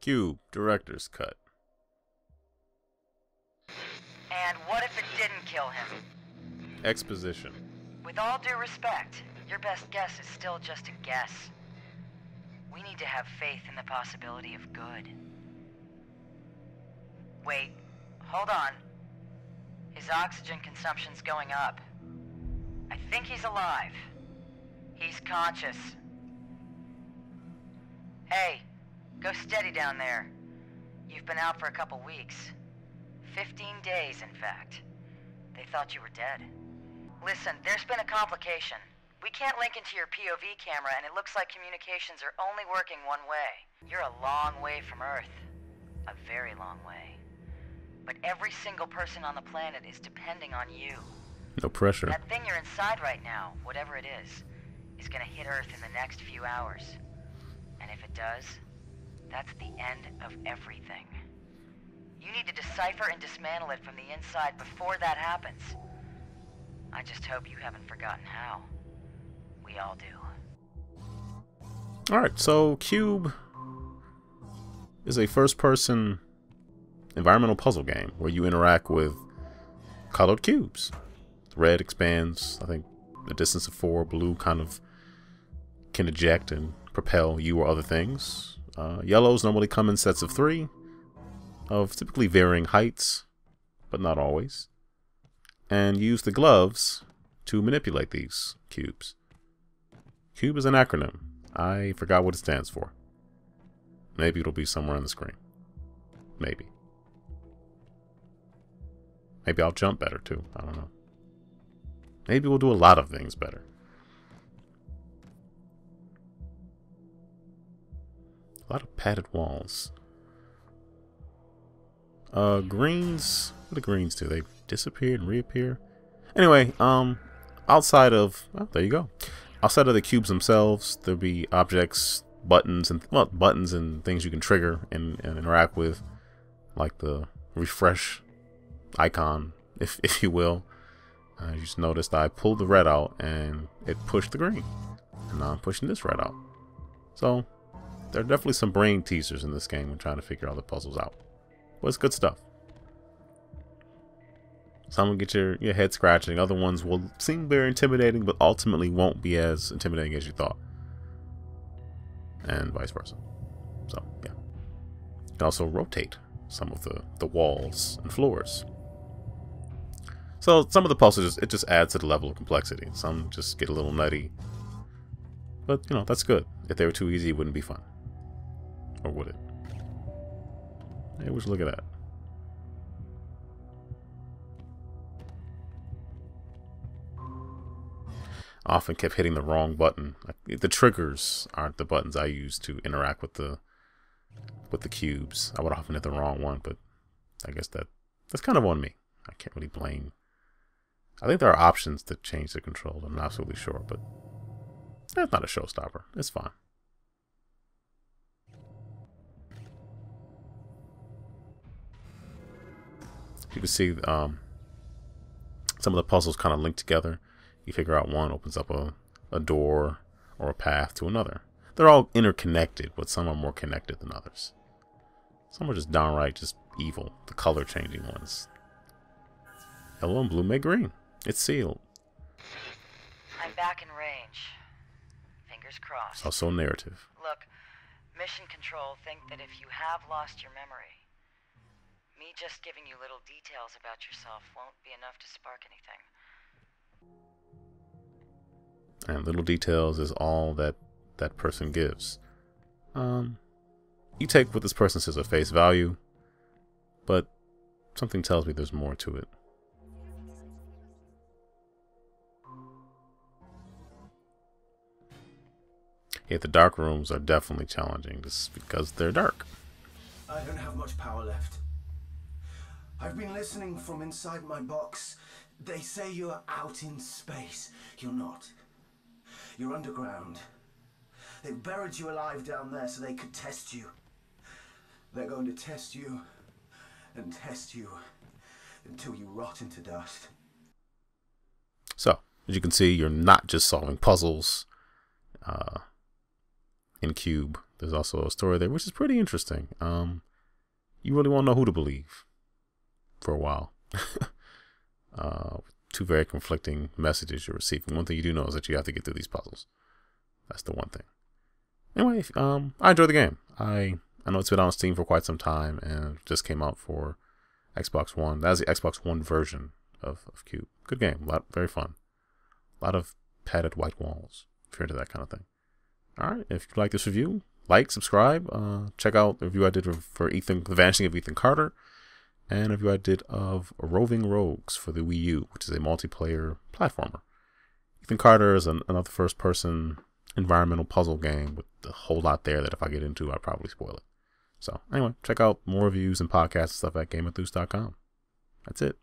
Q.U.B.E, Director's Cut. And what if it didn't kill him? Exposition. With all due respect, your best guess is still just a guess. We need to have faith in the possibility of good. Wait, hold on. His oxygen consumption's going up. I think he's alive. He's conscious. Hey, go steady down there. You've been out for a couple weeks. 15 days, in fact. They thought you were dead. Listen, there's been a complication. We can't link into your POV camera, and it looks like communications are only working one way. You're a long way from Earth. A very long way. But every single person on the planet is depending on you. No pressure. That thing you're inside right now, whatever it is gonna hit Earth in the next few hours. And if it does, that's the end of everything. You need to decipher and dismantle it from the inside before that happens. I just hope you haven't forgotten how. We all do. Alright, so Q.U.B.E is a first-person environmental puzzle game where you interact with colored cubes. Red expands, I think, a distance of 4. Blue kind of can eject and propel you or other things. Yellows normally come in sets of 3, of typically varying heights, but not always. And use the gloves to manipulate these cubes. Q.U.B.E is an acronym. I forgot what it stands for. Maybe it'll be somewhere on the screen. Maybe. Maybe I'll jump better too. I don't know. Maybe we'll do a lot of things better. A lot of padded walls. Greens. What do greens do? They disappear and reappear. Anyway, outside of, well, there you go. Outside of the cubes themselves, there'll be objects, buttons, and buttons and things you can trigger and interact with, like the refresh icon, if you will. You just noticed I pulled the red out and it pushed the green, and now I'm pushing this red out. So there are definitely some brain teasers in this game when trying to figure all the puzzles out. But it's good stuff. Some will get your head scratching. Other ones will seem very intimidating, but ultimately won't be as intimidating as you thought. And vice versa. So, yeah. You can also rotate some of the walls and floors. So, some of the puzzles, it just adds to the level of complexity. Some just get a little nutty. But, you know, that's good. If they were too easy, it wouldn't be fun. Or would it? Hey, would you look at that? I often kept hitting the wrong button. The triggers aren't the buttons I use to interact with the cubes. I would often hit the wrong one, but I guess that's kind of on me. I can't really blame. I think there are options to change the controls. I'm not absolutely sure, but that's not a showstopper. It's fine. You can see some of the puzzles kind of link together. You figure out one opens up a door or a path to another. They're all interconnected, but some are more connected than others. Some are just downright just evil, the color changing ones. Yellow and blue make green. It's sealed. I'm back in range. Fingers crossed. It's also narrative. Look, Mission Control think that if you have lost your memory, me just giving you little details about yourself won't be enough to spark anything. And little details is all that person gives. You take what this person says at face value, but something tells me there's more to it. Yeah, the dark rooms are definitely challenging just because they're dark. I don't have much power left. I've been listening from inside my box. They say you're out in space. You're not. You're underground. They've buried you alive down there so they could test you. They're going to test you and test you until you rot into dust. So, as you can see, you're not just solving puzzles. in Q.U.B.E. There's also a story there, which is pretty interesting. You really won't know who to believe for a while. Two very conflicting messages you're receiving. One thing you do know is that you have to get through these puzzles. That's the one thing. Anyway, I enjoy the game. I know it's been on Steam for quite some time and just came out for Xbox One. That's the Xbox One version of Q.U.B.E. Good game. Very fun. A lot of padded white walls, if you're into that kind of thing. Alright, if you like this review, like, subscribe. Check out the review I did for The Vanishing of Ethan Carter, and a review I did of Roving Rogues for the Wii U, which is a multiplayer platformer. Ethan Carter is another first-person environmental puzzle game with a whole lot there that if I get into, I'd probably spoil it. So, anyway, check out more reviews and podcasts and stuff at GameEnthus.com. That's it.